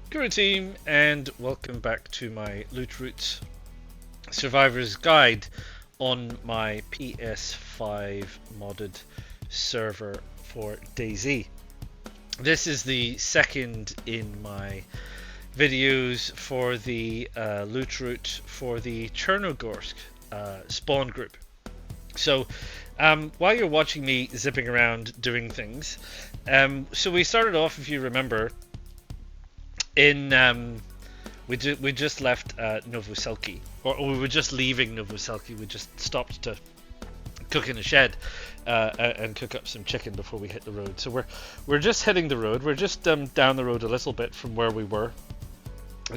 Guru team, and welcome back to my Loot Route Survivor's Guide on my PS5 modded server for DayZ. This is the second in my videos for the Loot Route for the Chernogorsk spawn group. So while you're watching me zipping around doing things, so we started off, if you remember, in we just left Novoselki, or we were just leaving Novoselki. We just stopped to cook in a shed and cook up some chicken before we hit the road. So we're just hitting the road. We're just down the road a little bit from where we were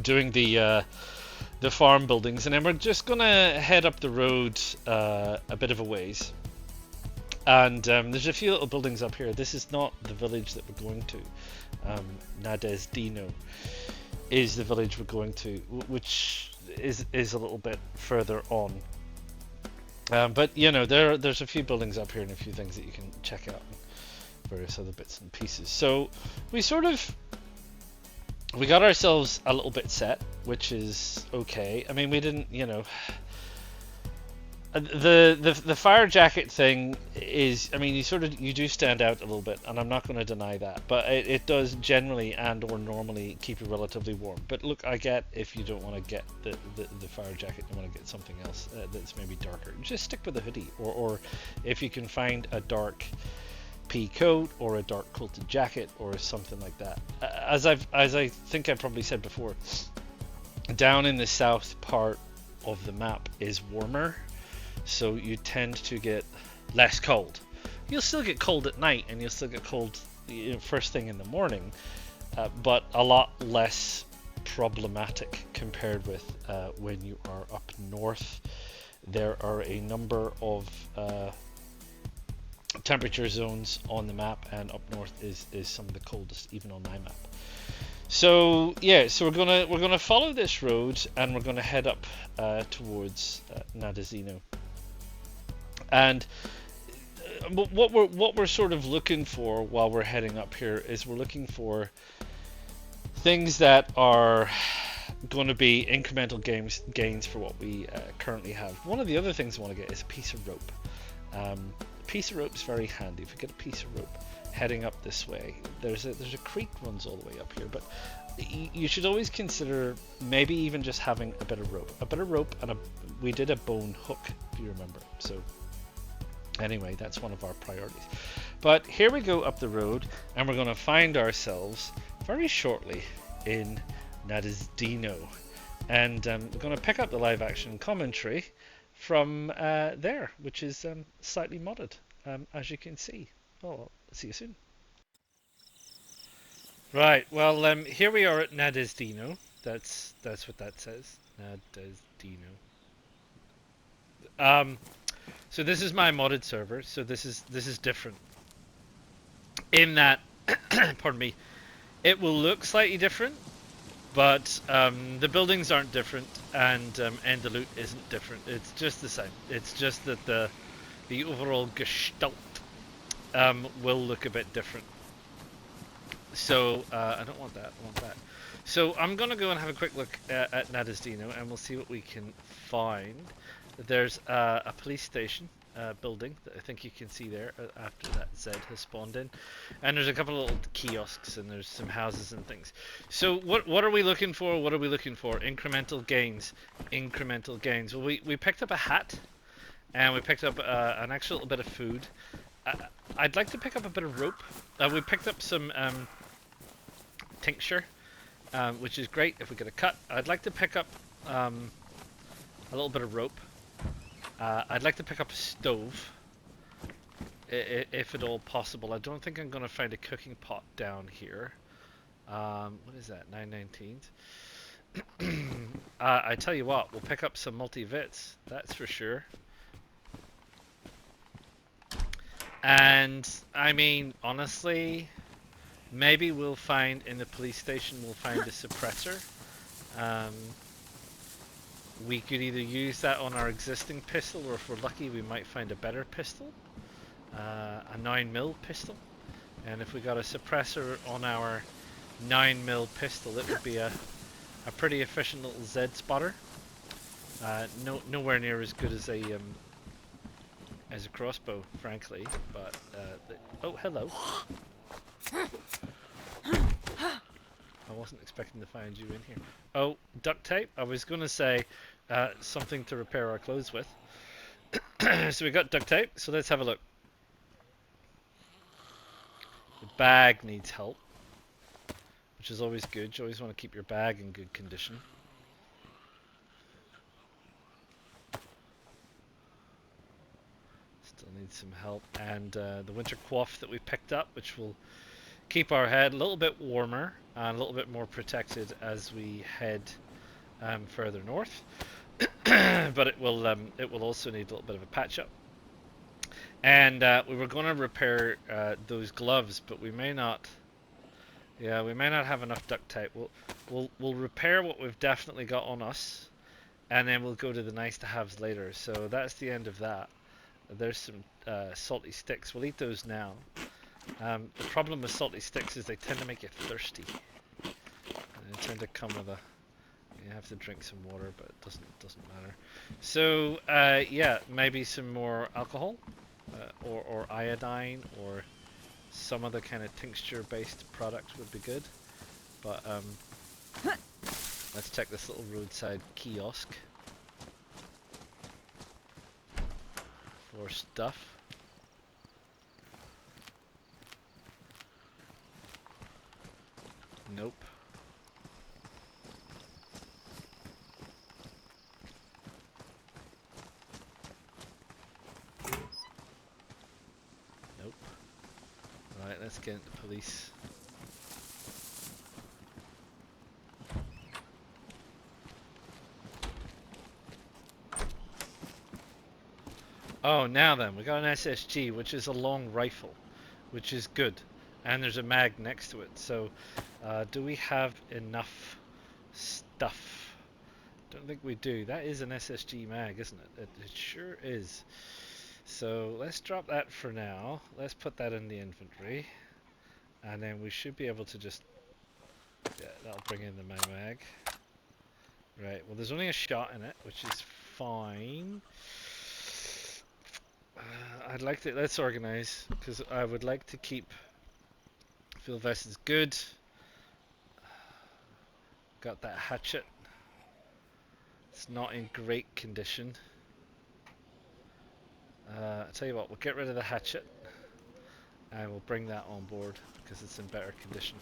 doing the farm buildings, and then we're just gonna head up the road a bit of a ways. And there's a few little buildings up here. This is not the village that we're going to. Nadezhdno is the village we're going to, which is a little bit further on. But you know, there's a few buildings up here and a few things that you can check out, and various other bits and pieces. So we got ourselves a little bit set, which is okay. I mean, we didn't, you know. The fire jacket thing is, I mean, you do stand out a little bit, and I'm not going to deny that, but it does generally and or normally keep you relatively warm. But look, I get if you don't want to get the fire jacket, you want to get something else that's maybe darker. Just stick with the hoodie, or if you can find a dark pea coat or a dark quilted jacket or something like that. As I think I probably said before, down in the south part of the map is warmer. So you tend to get less cold. You'll still get cold at night, and you'll still get cold, you know, first thing in the morning, but a lot less problematic compared with when you are up north. There are a number of temperature zones on the map, and up north is some of the coldest, even on my map. So yeah, so we're gonna follow this road, and we're gonna head up towards Nadezhdno. And what we're sort of looking for while we're heading up here is we're looking for things that are going to be incremental gains for what we currently have. One of the other things I want to get is a piece of rope. A piece of rope is very handy. If we get a piece of rope heading up this way, there's a creek runs all the way up here, but you should always consider maybe even just having a bit of rope, and we did a bone hook, if you remember. So anyway, that's one of our priorities. But here we go up the road, and we're going to find ourselves very shortly in Nadezhdno, and we're going to pick up the live action commentary from there, which is slightly modded, as you can see. Oh, see you soon. Right, well, here we are at Nadezhdno. That's what that says. Nadezhdno. So this is my modded server. So this is different in that, pardon me, it will look slightly different, but the buildings aren't different, and the loot isn't different. It's just the same. It's just that the overall gestalt will look a bit different. So I don't want that. I want that. So I'm gonna go and have a quick look at Nadezhdno, and we'll see what we can find. There's a police station building that I think you can see there after that Z has spawned in, and there's a couple of little kiosks, and there's some houses and things. So what are we looking for? What are we looking for? Incremental gains. Incremental gains. Well, we picked up a hat, and we picked up an actual little bit of food. I'd like to pick up a bit of rope. We picked up some tincture, which is great if we get a cut. I'd like to pick up a little bit of rope. I'd like to pick up a stove, if at all possible. I don't think I'm going to find a cooking pot down here. What is that? 919s. I tell you what, we'll pick up some multi-vits, that's for sure. And I mean, honestly, maybe we'll find in the police station, we'll find a suppressor. We could either use that on our existing pistol, or if we're lucky, we might find a better pistol. a 9mm pistol, and if we got a suppressor on our 9mm pistol, it would be a pretty efficient little Z spotter. Nowhere near as good as a crossbow, frankly. But oh, hello. I wasn't expecting to find you in here. Oh, duct tape. I was going to say something to repair our clothes with. So we got duct tape. So let's have a look. The bag needs help, which is always good. You always want to keep your bag in good condition. Still needs some help. And the winter coif that we picked up, which will keep our head a little bit warmer and a little bit more protected as we head further north. But it will also need a little bit of a patch up. And we were going to repair those gloves, but we may not. Yeah, we may not have enough duct tape. We'll repair what we've definitely got on us, and then we'll go to the nice to haves later. So that's the end of that. There's some salty sticks. We'll eat those now. The problem with salty sticks is they tend to make you thirsty. And they tend to come with a. You have to drink some water, but it doesn't matter. So yeah, maybe some more alcohol, or iodine, or some other kind of tincture-based product would be good. But let's check this little roadside kiosk for stuff. Nope. Nope. Right, let's get into police. Oh, now then, we got an SSG, which is a long rifle, which is good. And there's a mag next to it. So, do we have enough stuff? Don't think we do. That is an SSG mag, isn't it? It sure is. So, let's drop that for now. Let's put that in the inventory. And then we should be able to just... Yeah, that'll bring in the mag. Right, well there's only a shot in it, which is fine. I'd like to... Let's organize, because I would like to keep... Field vest is good. Got that hatchet. It's not in great condition. I'll tell you what, we'll get rid of the hatchet. And we'll bring that on board, because it's in better condition.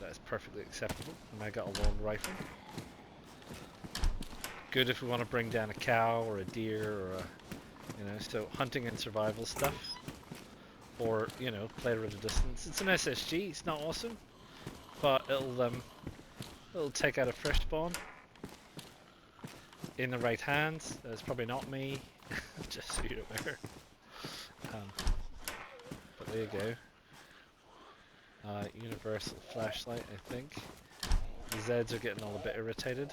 That is perfectly acceptable. And I got a long rifle. Good if we want to bring down a cow or a deer or a, so hunting and survival stuff. Or, play at a distance. It's an SSG, it's not awesome. But it'll take out a fresh spawn. In the right hands. It's probably not me. Just so you're aware. But there you go. Universal flashlight, I think. The Zeds are getting all a bit irritated.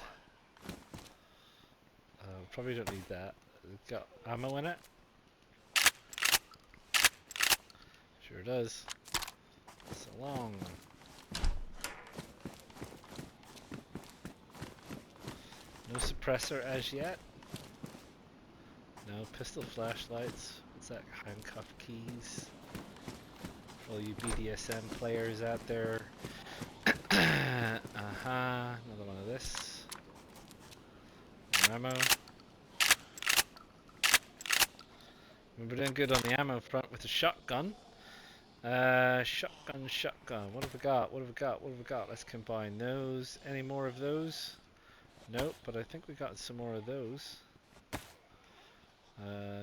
Probably don't need that. It's got ammo in it. Sure does. So long. No suppressor as yet. No pistol flashlights. What's that? Handcuff keys. For all you BDSM players out there. Another one of this. More ammo. We're doing good on the ammo front with the shotgun. Shotgun. What have we got? Let's combine those. Any more of those? Nope, but I think we got some more of those.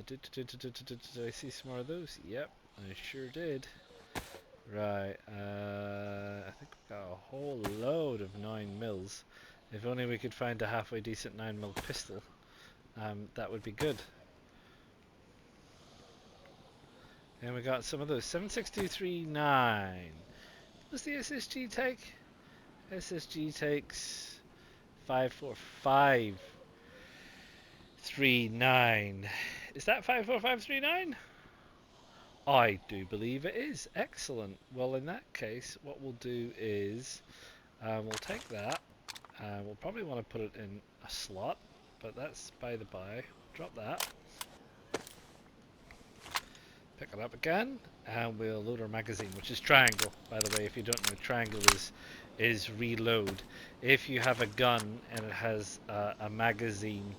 Did I see some more of those? Yep, I sure did. Right, I think we got a whole load of 9mm. If only we could find a halfway decent 9mm pistol, that would be good. And we got some of those. 76239. What's the SSG take? SSG takes 54539. Is that 54539? I do believe it is. Excellent. Well, in that case, what we'll do is we'll take that. We'll probably want to put it in a slot, but that's by the by. Drop that. Pick it up again, and we'll load our magazine, which is triangle, by the way. If you don't know, triangle is reload. If you have a gun and it has a magazine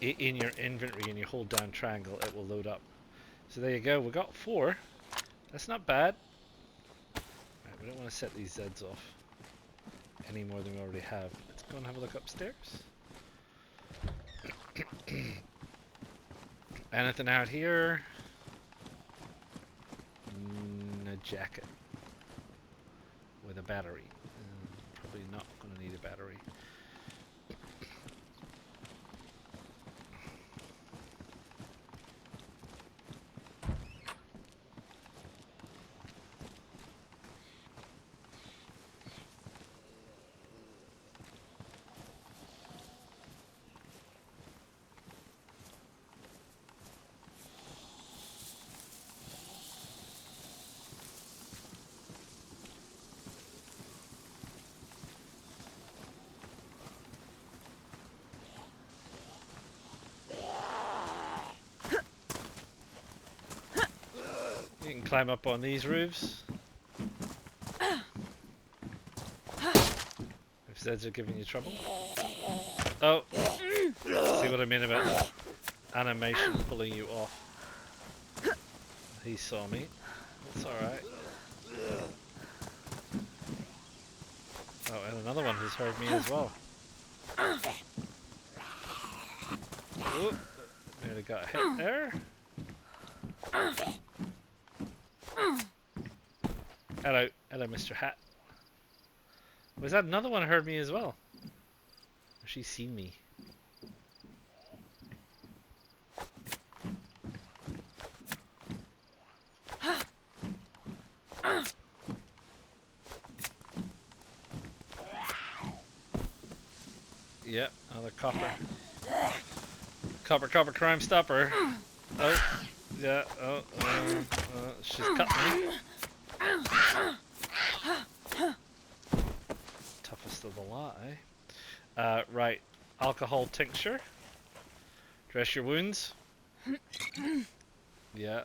in your inventory and you hold down triangle, it will load up. So there you go. We got 4. That's not bad. Right, we don't want to set these Zs off any more than we already have. Let's go and have a look upstairs. Anything out here? A jacket with a battery. Probably not going to need a battery. You can climb up on these roofs. If Zeds are giving you trouble. Oh! See what I mean about animation pulling you off. He saw me. It's alright. Oh, and another one has heard me as well. Ooh, nearly got hit there. Hello, hello, Mr. Hat. Was that another one heard me as well? Or she's seen me? Yep, another copper. Copper Crime Stopper. Oh, yeah, she's cut me. Toughest of the lot, eh? Right, alcohol tincture. Dress your wounds. Yeah.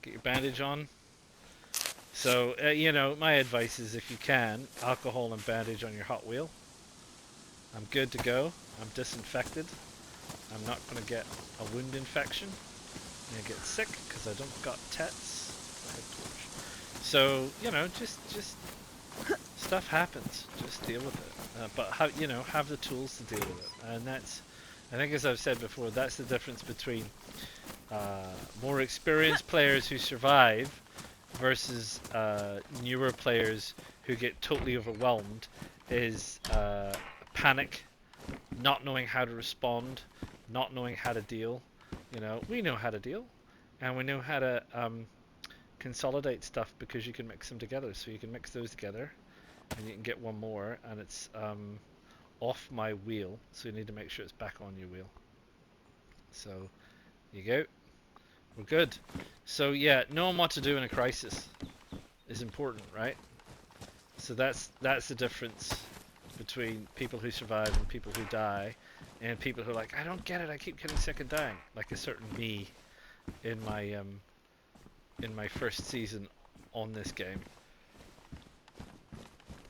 Get your bandage on. So, you know, my advice is if you can, alcohol and bandage on your Hot Wheel. I'm good to go. I'm disinfected. I'm not going to get a wound infection. I'm going to get sick because I don't got tats. So, you know, just stuff happens. Just deal with it. But, you know, have the tools to deal with it. And that's, I think as I've said before, that's the difference between more experienced players who survive versus newer players who get totally overwhelmed is panic, not knowing how to respond, not knowing how to deal. You know, we know how to deal, and we know how to consolidate stuff because you can mix them together. So you can mix those together, and you can get one more, and it's off my wheel. So you need to make sure it's back on your wheel. So you go. We're good. So yeah, knowing what to do in a crisis is important, right? So that's the difference between people who survive and people who die, and people who are like, I don't get it, I keep getting sick and dying, like a certain me in my first season on this game.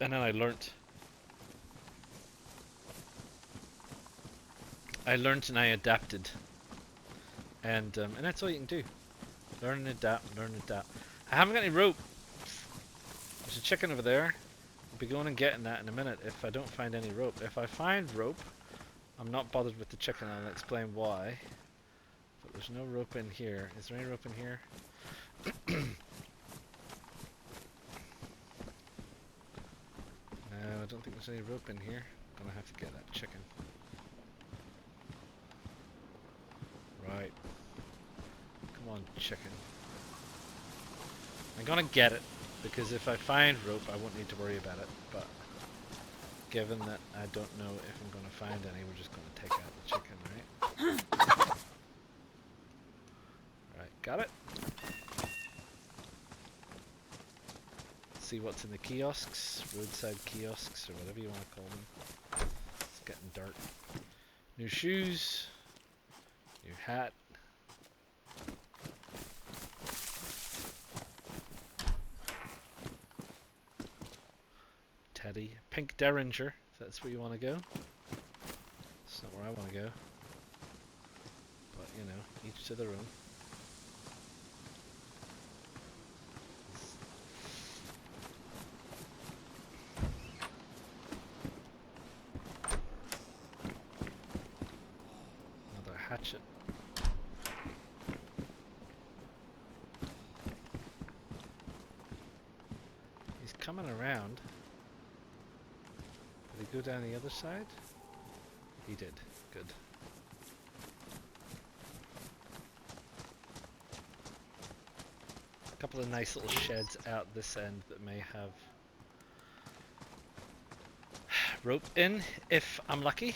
And then I learnt and I adapted, and that's all you can do. Learn and adapt, learn and adapt. I haven't got any rope. There's a chicken over there. I'll be going and getting that in a minute if I don't find any rope. If I find rope, I'm not bothered with the chicken. I'll explain why. But there's no rope in here. Is there any rope in here? No, I don't think there's any rope in here. I'm gonna have to get that chicken. Right. Come on, chicken. I'm gonna get it, because if I find rope, I won't need to worry about it. But given that I don't know if I'm gonna find any, we're just gonna take out the chicken, right? Right, Got it. See what's in the kiosks, roadside kiosks, or whatever you want to call them. It's getting dark. New shoes, new hat. Teddy, pink Derringer, if that's where you want to go. It's not where I want to go. But, you know, each to their own. Another hatchet. He's coming around. Did he go down the other side? He did. Good. A couple of nice little sheds out this end that may have rope in, if I'm lucky.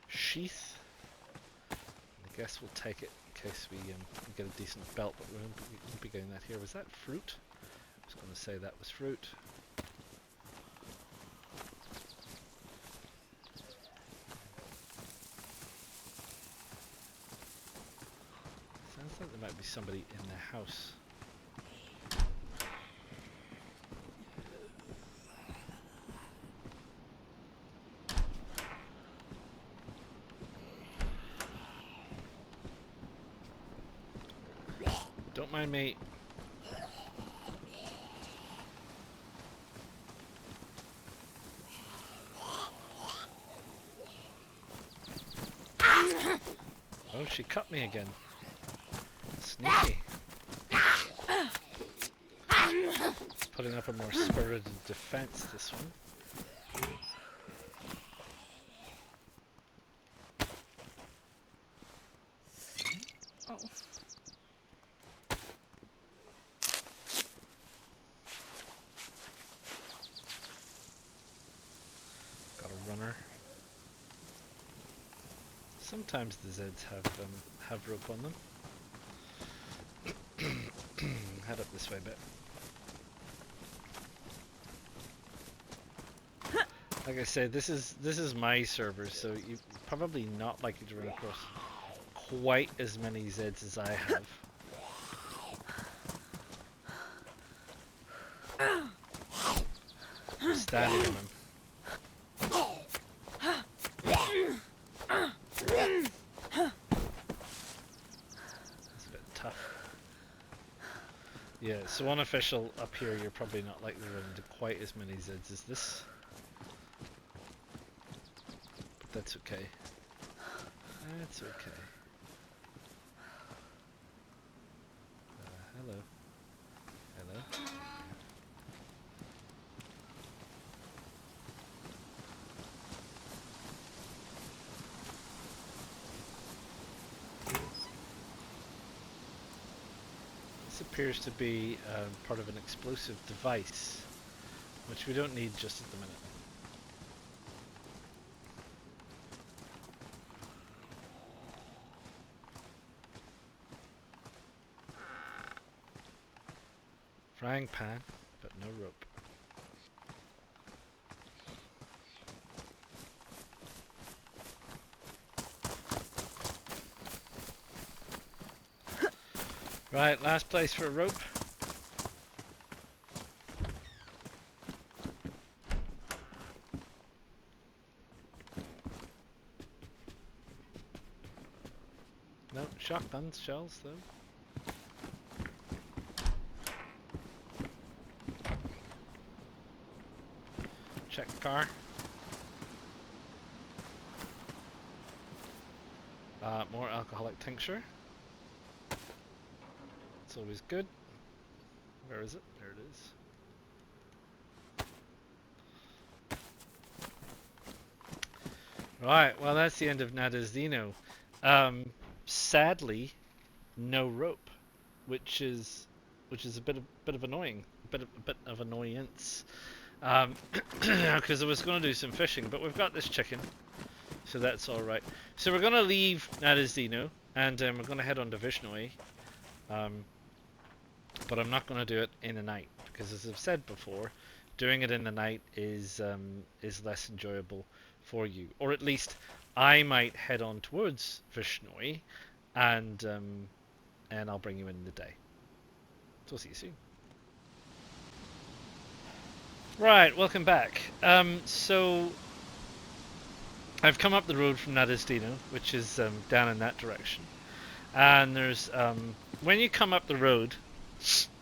Sheath. I guess we'll take it in case we get a decent belt, but we won't be getting that here. Was that fruit? I was going to say that was fruit. Sounds like there might be somebody in the house. Don't mind me. Oh, she cut me again. Sneaky. Putting up a more spirited defense, this one. Oh. Got a runner. Sometimes the Zeds have rope on them. Head up this way a bit. Like I said, this is my server, so you're probably not likely to run across quite as many Zeds as I have. I'm standing on them. That's a bit tough. Yeah, so unofficial up here, you're probably not likely to run into quite as many Zeds as this. But that's okay. That's okay. Hello. Hello. This appears to be part of an explosive device, which we don't need just at the minute. Frying pan, but no rope. Right, last place for a rope. No, shotgun shells though. Check the car. More alcoholic tincture. It's always good. Where is it? There it is. Right, well that's the end of Nadezhdno. Sadly, no rope, which is a bit of annoying, a bit of annoyance. Because I was going to do some fishing, but we've got this chicken, so that's all right. So we're going to leave Nadezhdno, and we're going to head on to Vishnoye. But I'm not going to do it in the night, because as I've said before, doing it in the night is less enjoyable for you, or at least I might head on towards Vishnoye, and I'll bring you in the day. So I'll see you soon. Right, welcome back. So I've come up the road from Nadezhdno, which is down in that direction, and there's when you come up the road,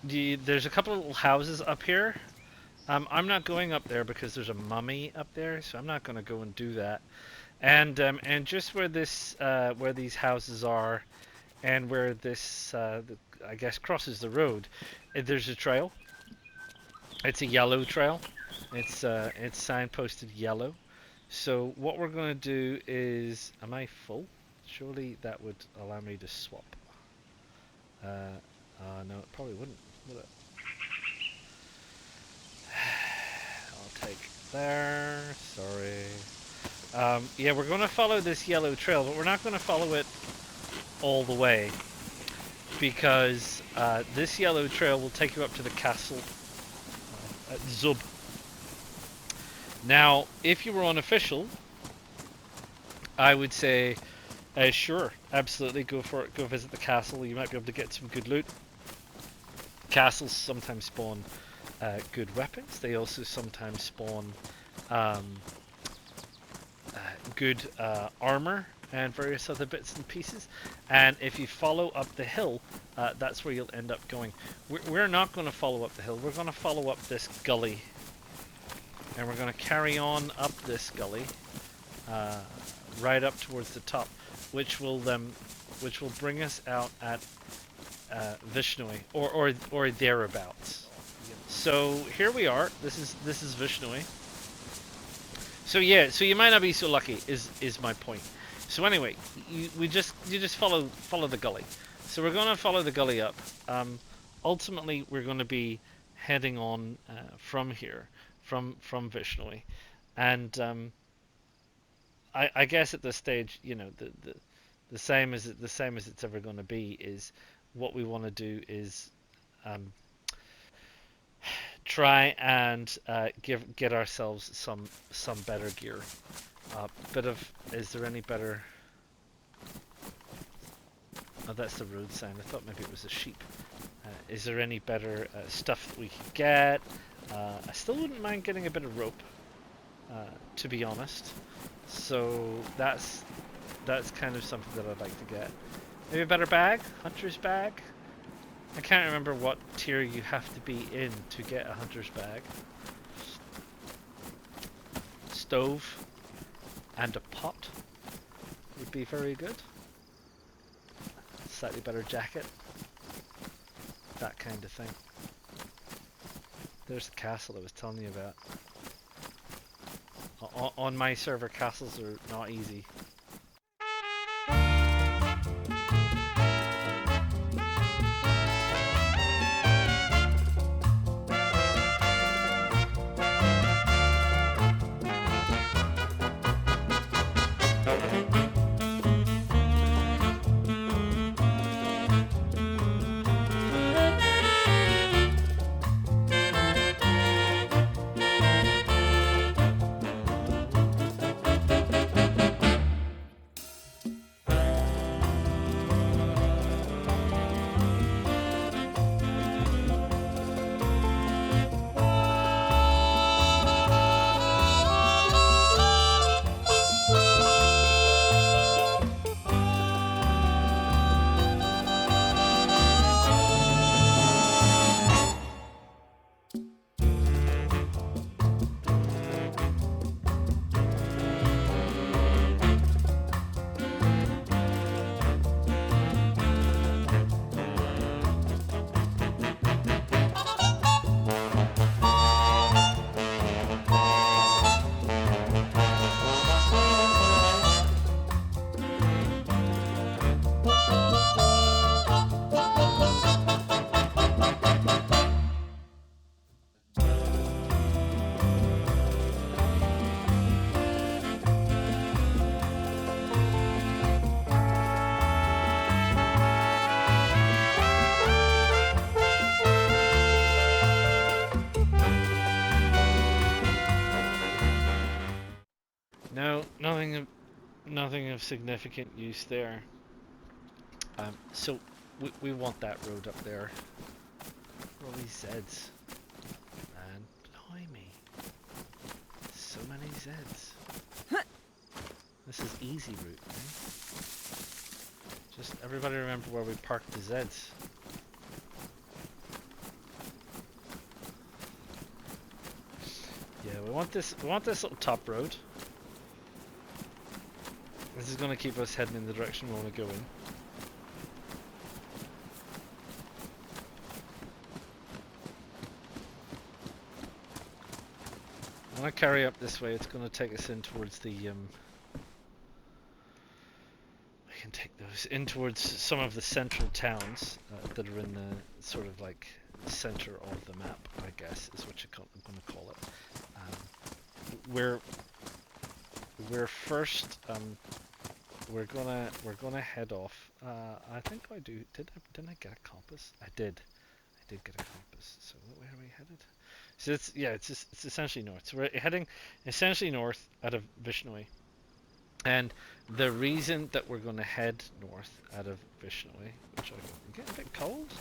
there's a couple of little houses up here. I'm not going up there because there's a mummy up there, so I'm not going to go and do that. And just where where these houses are, and where this I guess crosses the road, there's a trail. It's a yellow trail. It's signposted yellow. So what we're going to do is, am I full? Surely that would allow me to swap. No, it probably wouldn't, would it? I'll take there. Sorry. Yeah, we're going to follow this yellow trail, but we're not going to follow it all the way, because this yellow trail will take you up to the castle at Zub. Now, if you were unofficial, I would say, sure, absolutely, go for it. Go visit the castle. You might be able to get some good loot. Castles sometimes spawn good weapons. They also sometimes spawn good armor and various other bits and pieces. And if you follow up the hill, that's where you'll end up going. We're not going to follow up the hill. We're going to follow up this gully, and we're going to carry on up this gully right up towards the top, which will bring us out at Vishnoye or thereabouts. So here we are. This is Vishnoye. So yeah, so you might not be so lucky is my point. So anyway, you just follow the gully. So we're going to follow the gully up. Ultimately, we're going to be heading on from here, from Vishnoye, and I guess at this stage, you know, the same as it's ever going to be is what we want to do is try and get ourselves some better gear. Is there any better? Oh, that's the road sign. I thought maybe it was a sheep. Is there any better stuff that we could get? I still wouldn't mind getting a bit of rope, to be honest. So that's kind of something that I'd like to get. Maybe a better bag, hunter's bag. I can't remember what tier you have to be in to get a hunter's bag. Stove and a pot would be very good. Slightly better jacket. That kind of thing. There's the castle I was telling you about. On my server, castles are not easy. nothing of significant use there. So we want that road up there. All these Zs. Man, blimey. So many Zs. This is easy route, eh? Just everybody remember where we parked the Zs. Yeah, we want this little top road. This is going to keep us heading in the direction we want to go in. When I carry up this way, it's going to take us in towards the we can take those in towards some of the central towns that are in the sort of like center of the map, I guess is what I'm going to call it. We're first we're gonna head off. I think I do. Didn't I get a compass? I did get a compass. So where are we headed? So it's essentially north. So we're heading essentially north out of Vishnoye. And the reason that we're going to head north out of Vishnoye, which I'm getting a bit cold.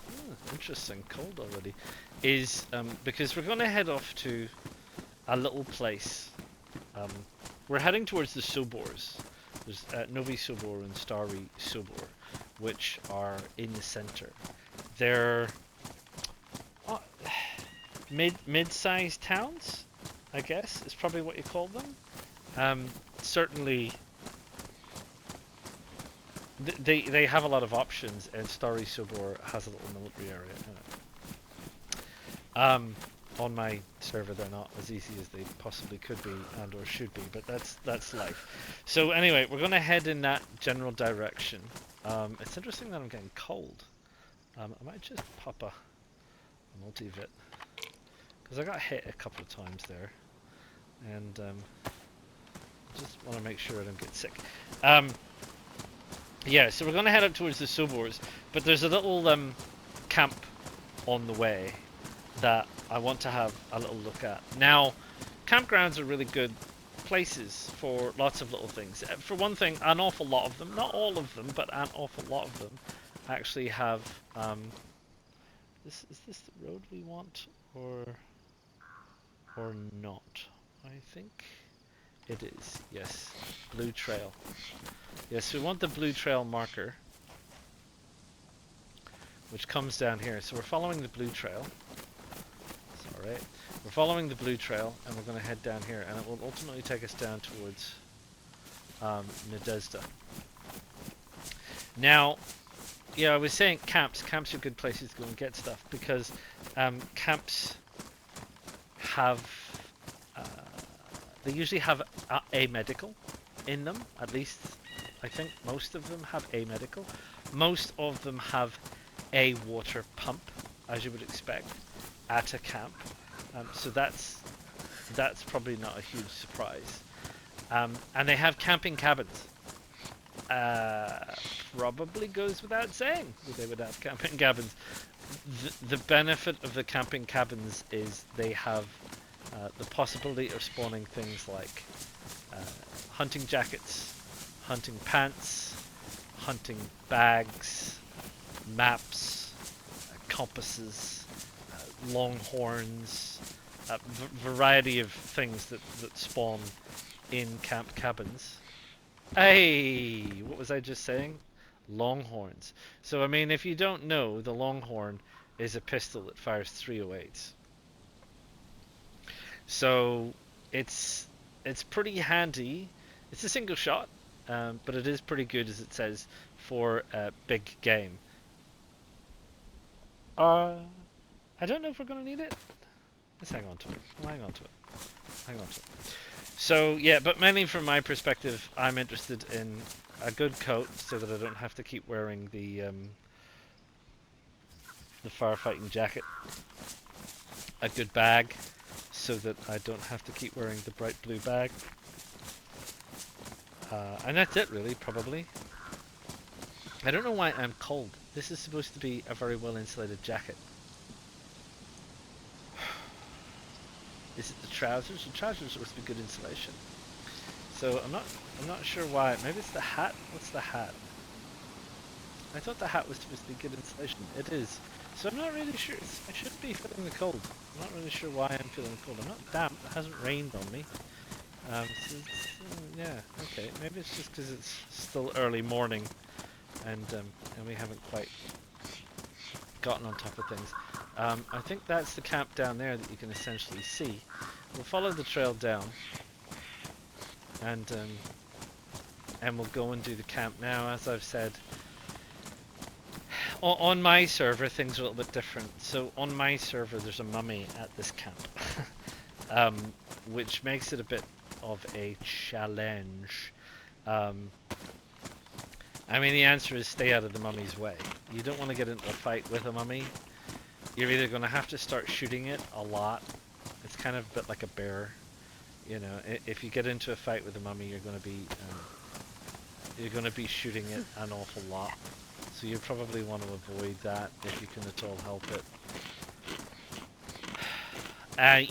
Oh, interesting, cold already, is because we're going to head off to a little place. We're heading towards the Sobors. There's Novoy Sobor and Subscrie Sobor, which are in the center. They're mid-sized towns, I guess, is probably what you call them. Certainly, they have a lot of options, and Subscrie Sobor has a little military area in it. On my server, they're not as easy as they possibly could be and or should be, but that's life. So anyway, we're going to head in that general direction. It's interesting that I'm getting cold. I might just pop a multivit, because I got hit a couple of times there, and I just want to make sure I don't get sick. Yeah, so we're going to head up towards the Sobors, but there's a little camp on the way that I want to have a little look at. Now, campgrounds are really good places for lots of little things. For one thing, an awful lot of them, not all of them, but an awful lot of them actually have, is this the road we want, or not? I think it is, yes. Blue trail. Yes, we want the blue trail marker, which comes down here. So we're following the blue trail. Alright, we're following the blue trail, and we're going to head down here, and it will ultimately take us down towards Nadezhda. Now, yeah, I was saying camps. Camps are good places to go and get stuff, because camps have, they usually have a medical in them, at least I think most of them have a medical. Most of them have a water pump, as you would expect at a camp, so that's probably not a huge surprise. And they have camping cabins. Probably goes without saying that they would have camping cabins. The benefit of the camping cabins is they have the possibility of spawning things like hunting jackets, hunting pants, hunting bags, maps, compasses, longhorns, a variety of things that spawn in camp cabins. Hey, what was I just saying? Longhorns. So I mean, if you don't know, the longhorn is a pistol that fires 308s. So it's pretty handy. It's a single shot, but it is pretty good, as it says, for big game. I don't know if we're going to need it. Let's hang on to it. Hang on to it. So, yeah, but mainly from my perspective, I'm interested in a good coat so that I don't have to keep wearing the firefighting jacket. A good bag so that I don't have to keep wearing the bright blue bag. And that's it, really, probably. I don't know why I'm cold. This is supposed to be a very well-insulated jacket. Is it the trousers? The trousers are supposed to be good insulation. So I'm not sure why. Maybe it's the hat. What's the hat? I thought the hat was supposed to be good insulation. It is. So I'm not really sure. I should be feeling the cold. I'm not really sure why I'm feeling the cold. I'm not damp. It hasn't rained on me. So yeah. Okay. Maybe it's just because it's still early morning, and we haven't quite gotten on top of things. I think that's the camp down there that you can essentially see. We'll follow the trail down, and we'll go and do the camp now. As I've said, on my server things are a little bit different. So on my server there's a mummy at this camp, which makes it a bit of a challenge. I mean, the answer is stay out of the mummy's way. You don't want to get into a fight with a mummy. You're either going to have to start shooting it a lot. It's kind of a bit like a bear. You know, if you get into a fight with a mummy, you're going to be shooting it an awful lot. So you probably want to avoid that if you can at all help it.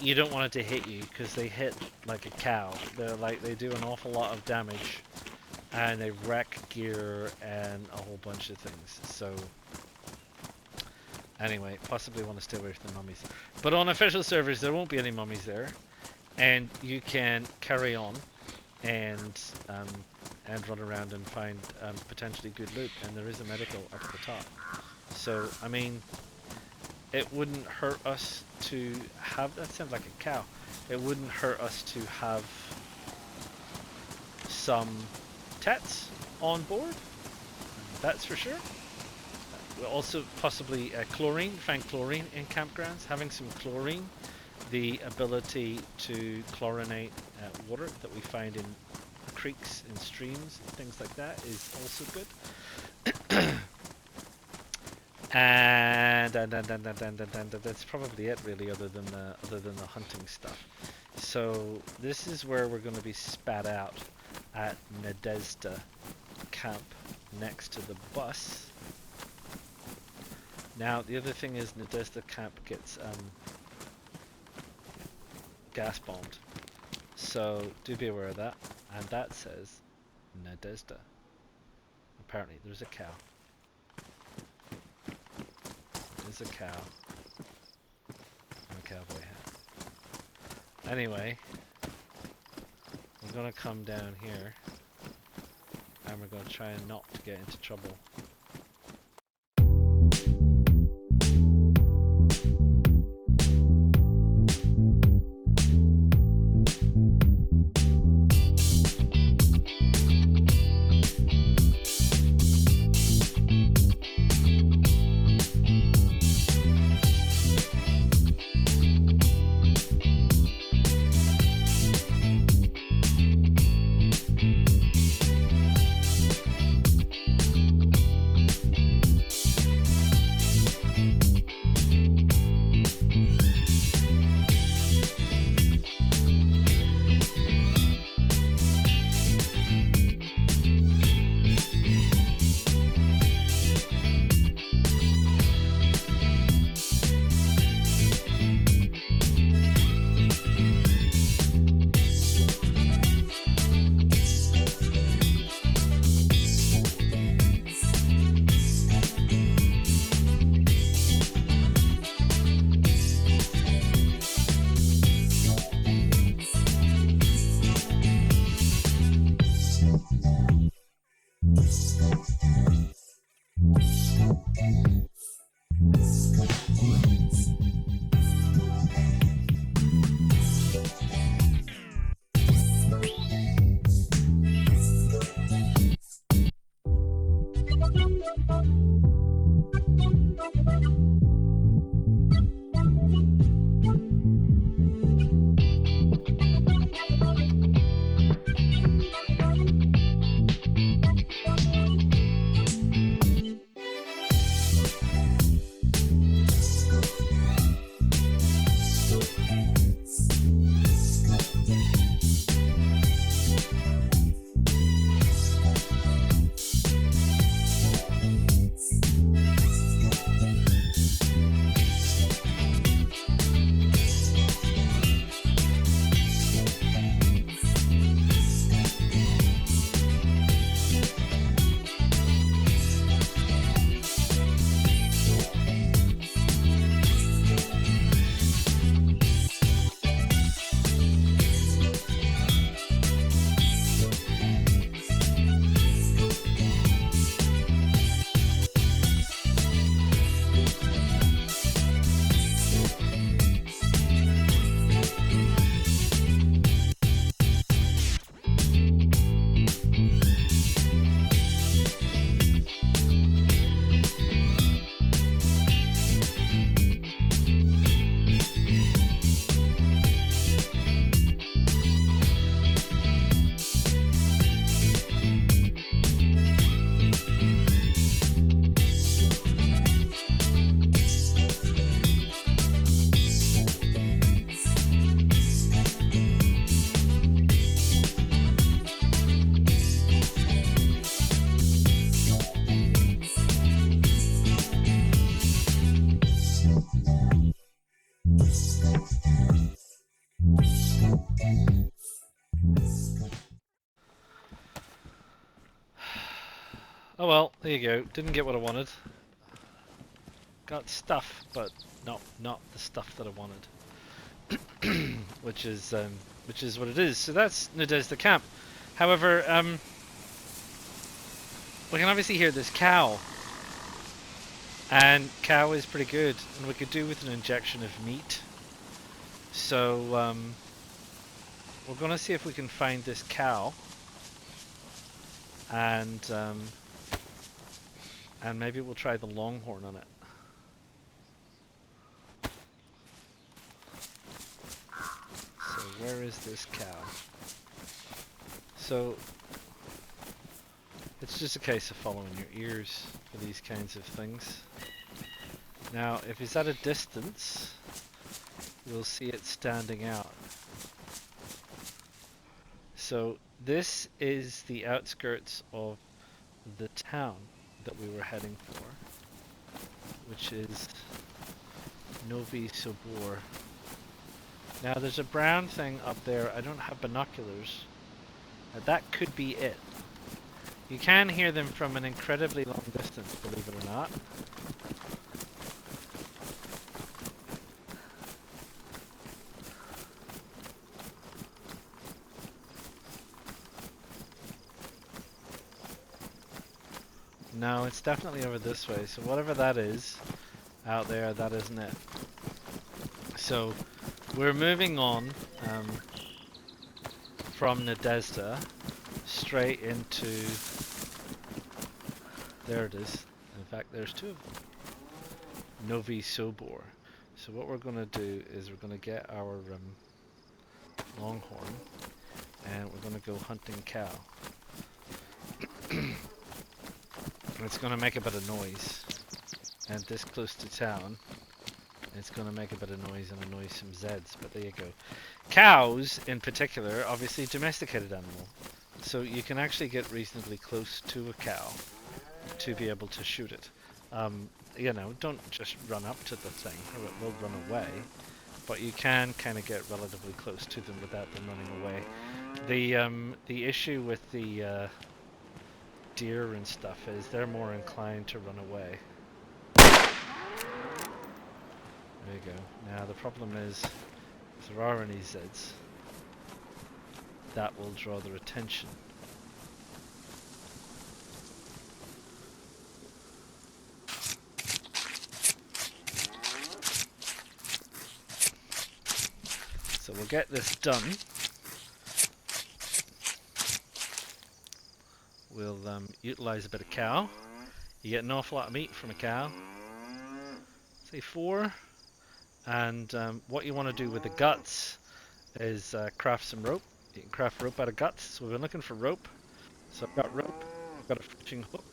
You don't want it to hit you because they hit like a cow. They do an awful lot of damage, and they wreck gear and a whole bunch of things. So anyway, possibly want to stay away from the mummies. But on official servers there won't be any mummies there, and you can carry on and run around and find potentially good loot, and there is a medical up at the top. So I mean, it wouldn't hurt us to have, that sounds like a cow, it wouldn't hurt us to have some tets on board, that's for sure. We'll also possibly chlorine, find chlorine in campgrounds. Having some chlorine, the ability to chlorinate water that we find in creeks and streams, things like that, is also good. And that's probably it, really, other than the hunting stuff. So this is where we're going to be spat out at Nadezhda camp next to the bus. Now the other thing is Nadezhda camp gets gas bombed, so do be aware of that. And that says Nadezhda. Apparently there's a cow. There's a cow. And a cowboy hat. Anyway, we're gonna come down here, and we're gonna try and not to get into trouble. Oh well, there you go. Didn't get what I wanted. Got stuff, but not the stuff that I wanted. which is what it is. So that's Nadezhda camp. However, we can obviously hear this cow, and cow is pretty good, and we could do with an injection of meat. So we're gonna see if we can find this cow, and maybe we'll try the longhorn on it. So where is this cow? So it's just a case of following your ears for these kinds of things. Now, if it's at a distance, we'll see it standing out. So this is the outskirts of the town that we were heading for, which is Novoy Sobor. Now there's a brown thing up there. I don't have binoculars. That could be it. You can hear them from an incredibly long distance, believe it or not. No, it's definitely over this way. So whatever that is out there, that isn't it. So we're moving on from Nadezhda straight into... There it is. In fact, there's two of them. Novoy Sobor. So what we're going to do is we're going to get our longhorn, and we're going to go hunting cow. It's going to make a bit of noise, and this close to town, it's going to make a bit of noise and annoy some Zeds, but there you go. Cows, in particular, obviously domesticated animal, so you can actually get reasonably close to a cow to be able to shoot it. You know, don't just run up to the thing, or it will run away, but you can kind of get relatively close to them without them running away. The issue with the deer and stuff is they're more inclined to run away. There you go. Now the problem is, if there are any Zeds, that will draw their attention. So we'll get this done. We'll utilize a bit of cow. You get an awful lot of meat from a cow. Say 4. And what you want to do with the guts is craft some rope. You can craft rope out of guts. So we've been looking for rope. So I've got rope. I've got a fishing hook.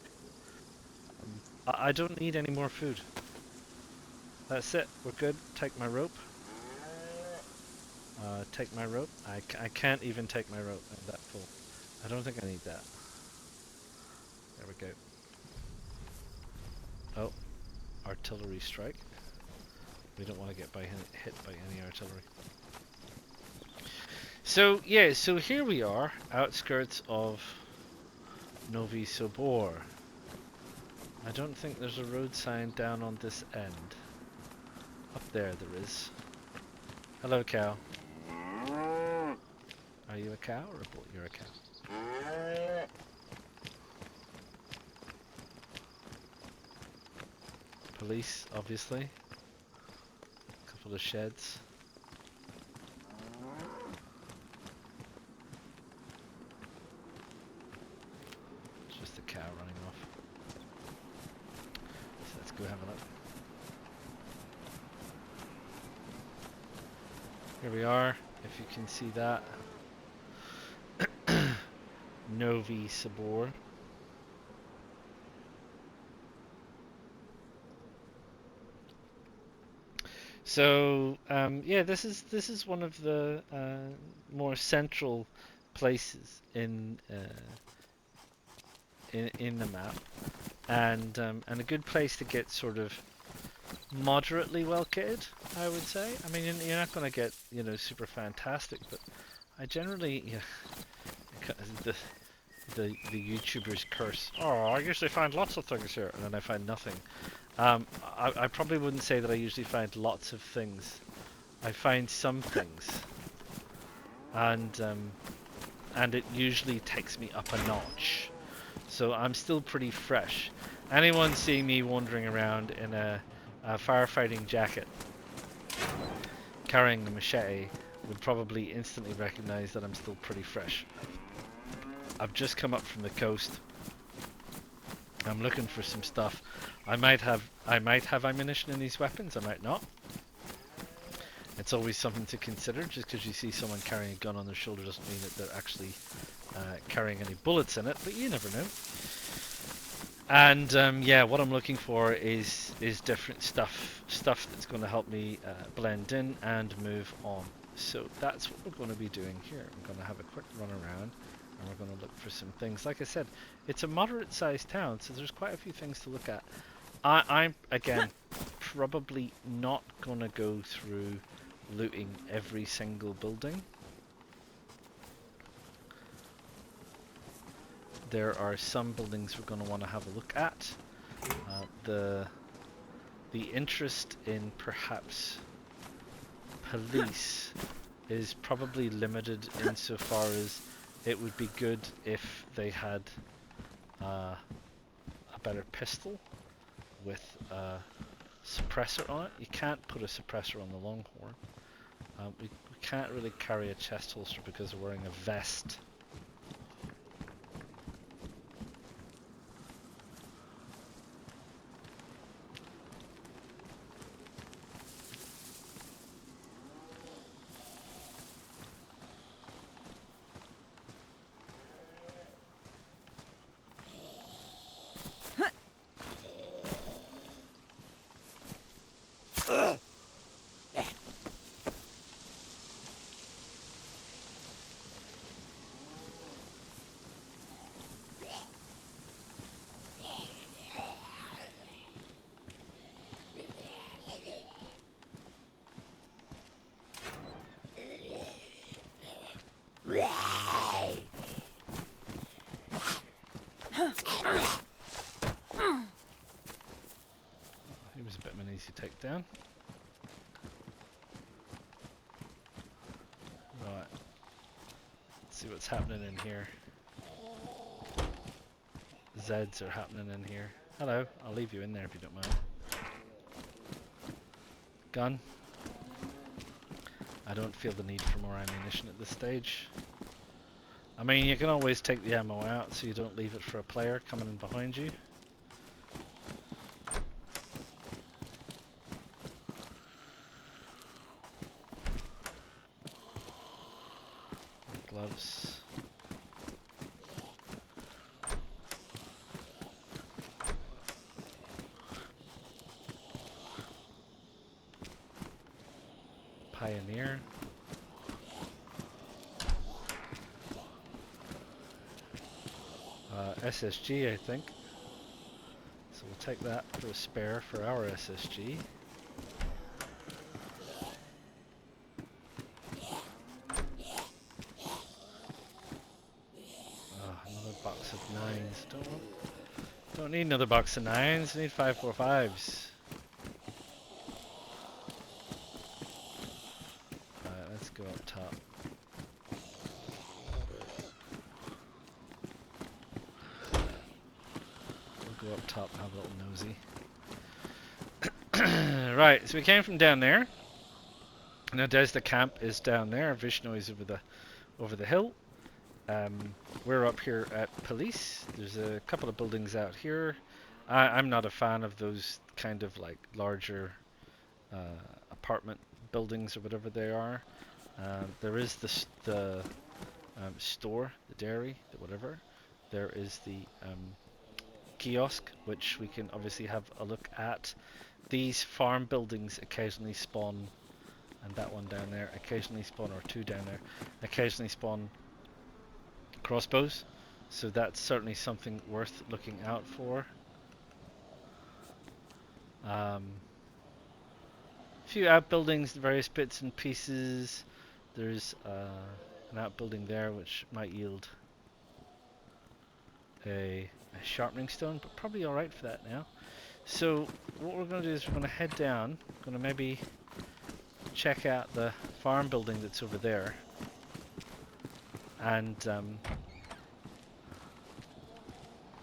I don't need any more food. That's it. We're good. Take my rope. Take my rope. I can't even take my rope. I'm that full. I don't think I need that. There we go. Oh, artillery strike. We don't want to get hit by any artillery. So yeah, so here we are, outskirts of Novoy Sobor. I don't think there's a road sign down on this end. Up there is. Hello, cow. Are you a cow or a bull? You're a cow. Police, obviously. Couple of sheds. It's just a cow running off. So let's go have a look. Here we are, if you can see that. Novoy Sobor. So yeah, this is one of the more central places in the map, and a good place to get sort of moderately well kitted, I would say. I mean, you're not going to get, you know, super fantastic, but I generally, yeah, the the YouTuber's curse. Oh, I usually find lots of things here, and then I find nothing. I probably wouldn't say that I usually find lots of things. I find some things, and it usually takes me up a notch. So I'm still pretty fresh. Anyone seeing me wandering around in a firefighting jacket, carrying a machete, would probably instantly recognize that I'm still pretty fresh. I've just come up from the coast. I'm looking for some stuff. I might have ammunition in these weapons, I might not. It's always something to consider. Just because you see someone carrying a gun on their shoulder doesn't mean that they're actually carrying any bullets in it, but you never know. And yeah, what I'm looking for is different stuff that's going to help me blend in and move on. So that's what we're going to be doing here. I'm going to have a quick run around, and we're going to look for some things. Like I said, it's a moderate-sized town, so there's quite a few things to look at. I'm again probably not going to go through looting every single building. There are some buildings we're going to want to have a look at. The interest in perhaps police is probably limited insofar as it would be good if they had a better pistol with a suppressor on it. You can't put a suppressor on the Longhorn. We can't really carry a chest holster because we're wearing a vest. He was a bit of an easy takedown. Right. Let's see what's happening in here. Zeds are happening in here. Hello, I'll leave you in there if you don't mind. Gun. I don't feel the need for more ammunition at this stage. I mean, you can always take the ammo out so you don't leave it for a player coming in behind you. Gloves. Pioneer. SSG, I think. So we'll take that for a spare for our SSG. Oh, another box of 9s. Don't need another box of 9s. I need 545s. Alright, let's go up top. We'll go up top and have a little nosy. Right, so we came from down there. Nadezhda camp is down there. Vishnoye is over the hill. We're up here at police. There's a couple of buildings out here. I'm not a fan of those kind of like larger apartment buildings or whatever they are. There is the store, the dairy, the whatever. There is the kiosk, which we can obviously have a look at. These farm buildings occasionally spawn, and that one down there occasionally spawn, or two down there, occasionally spawn crossbows. So that's certainly something worth looking out for. A few outbuildings, various bits and pieces. There's an outbuilding there which might yield a sharpening stone, but probably alright for that now. So what we're going to do is we're going to head down, going to maybe check out the farm building that's over there, and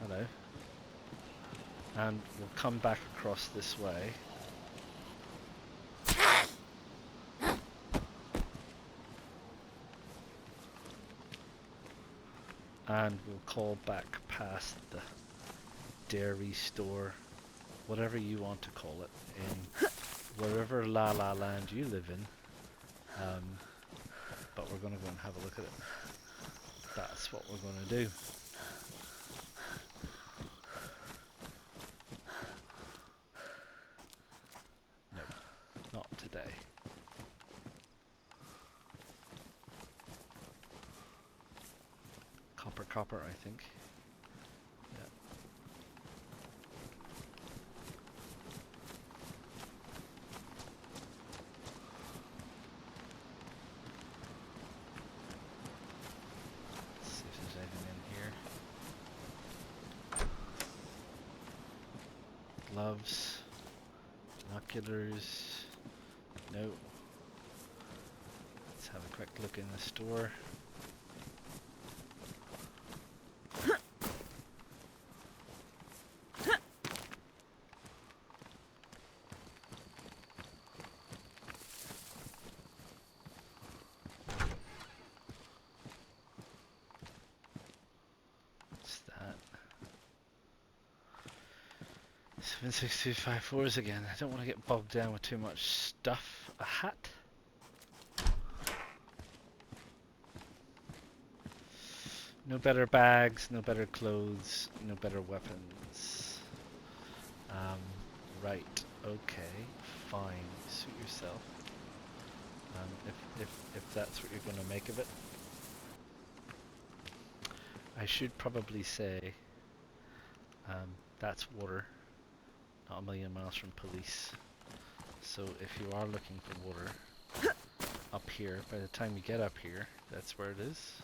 hello, and we'll come back across this way. And we'll call back past the dairy store, whatever you want to call it, in wherever La La Land you live in. But we're going to go and have a look at it. That's what we're going to do. No, not today. Copper, I think. Yeah. Let's see if there's anything in here. Gloves, binoculars. No. Let's have a quick look in the store. What's that? 76254s again. I don't want to get bogged down with too much stuff. A hat? No better bags, no better clothes, no better weapons. Right, okay, fine, suit yourself. If that's what you're going to make of it. I should probably say that's water, not a million miles from police. So if you are looking for water up here, by the time you get up here, that's where it is.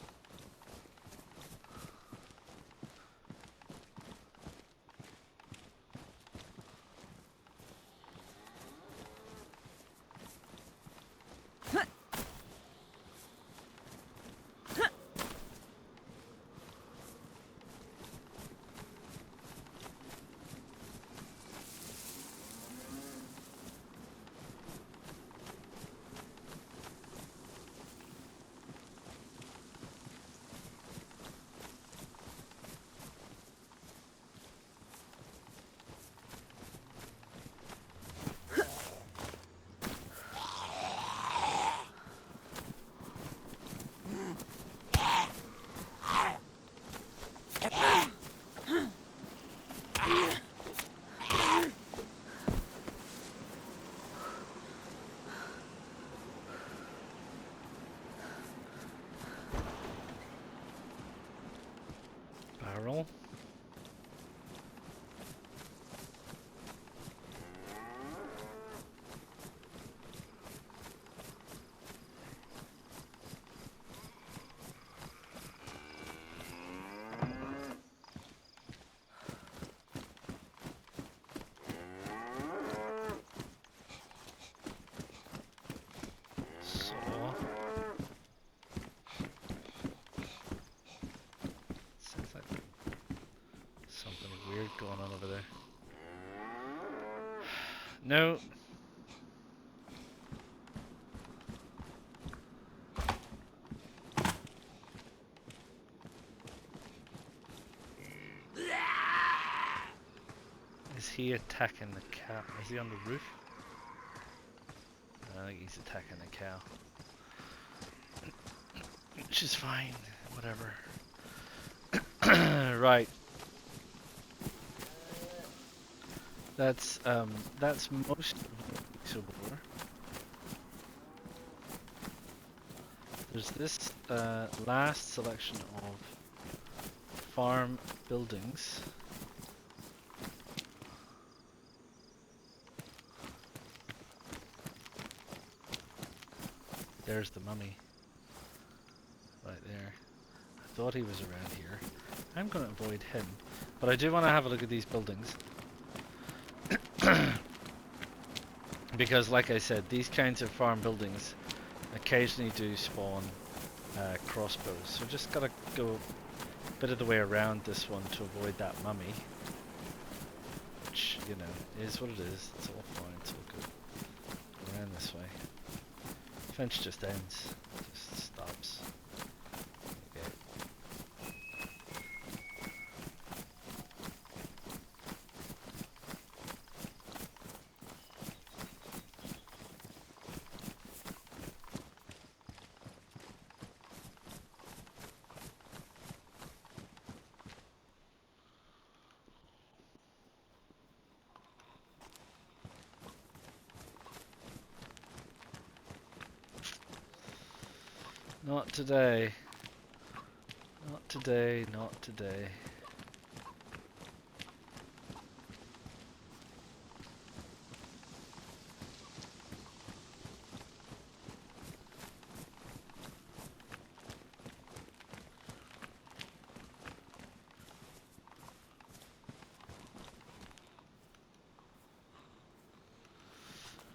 Barrel. Saw. Sounds like something weird going on over there. No. Is he attacking the cow? Is he on the roof? I think he's attacking the cow. Which is fine. Whatever. Right. That's most of Novoy Sobor. There's this last selection of farm buildings. There's the mummy. Right there. I thought he was around here. I'm going to avoid him. But I do want to have a look at these buildings. Because, like I said, these kinds of farm buildings occasionally do spawn crossbows. So just got to go a bit of the way around this one to avoid that mummy. Which, you know, is what it is. It's all fine, it's all good. Around this way. Fence just ends. Just stops. Okay. Not today. Not today, not today.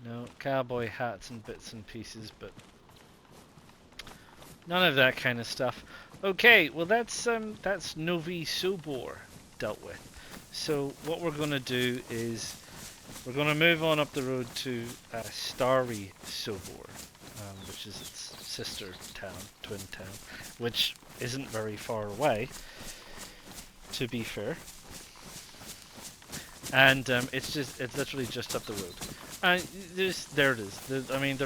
No cowboy hats and bits and pieces, but none of that kind of stuff. Okay, well that's Novoy Sobor dealt with. So what we're going to do is we're going to move on up the road to Starry Sobor, which is its sister town, twin town, which isn't very far away, to be fair. And it's literally just up the road. There it is. I mean,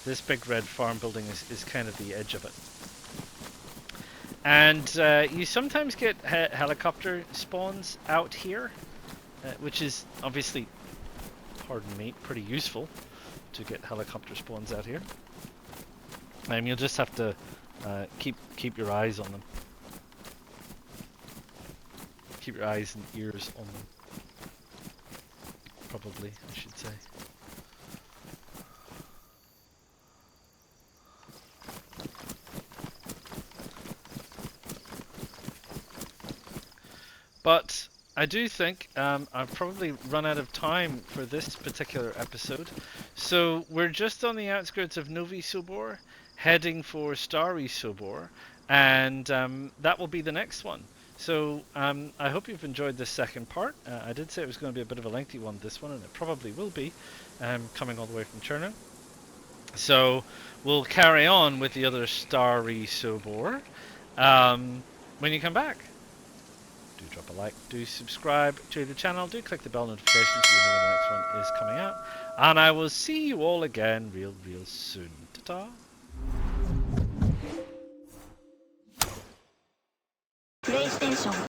this big red farm building is kind of the edge of it. And you sometimes get helicopter spawns out here, which is obviously, pardon me, pretty useful to get helicopter spawns out here. You'll just have to keep your eyes on them. Keep your eyes and ears on them. Probably, I should say. But I do think I've probably run out of time for this particular episode. So we're just on the outskirts of Novoy Sobor, heading for Starry Sobor, and that will be the next one. So I hope you've enjoyed this second part. I did say it was going to be a bit of a lengthy one, this one, and it probably will be, coming all the way from Chernogorsk. So we'll carry on with the other Starry Sobor when you come back. Do drop a like, do subscribe to the channel, do click the bell notification so you know when the next one is coming out. And I will see you all again real soon. Ta-ta!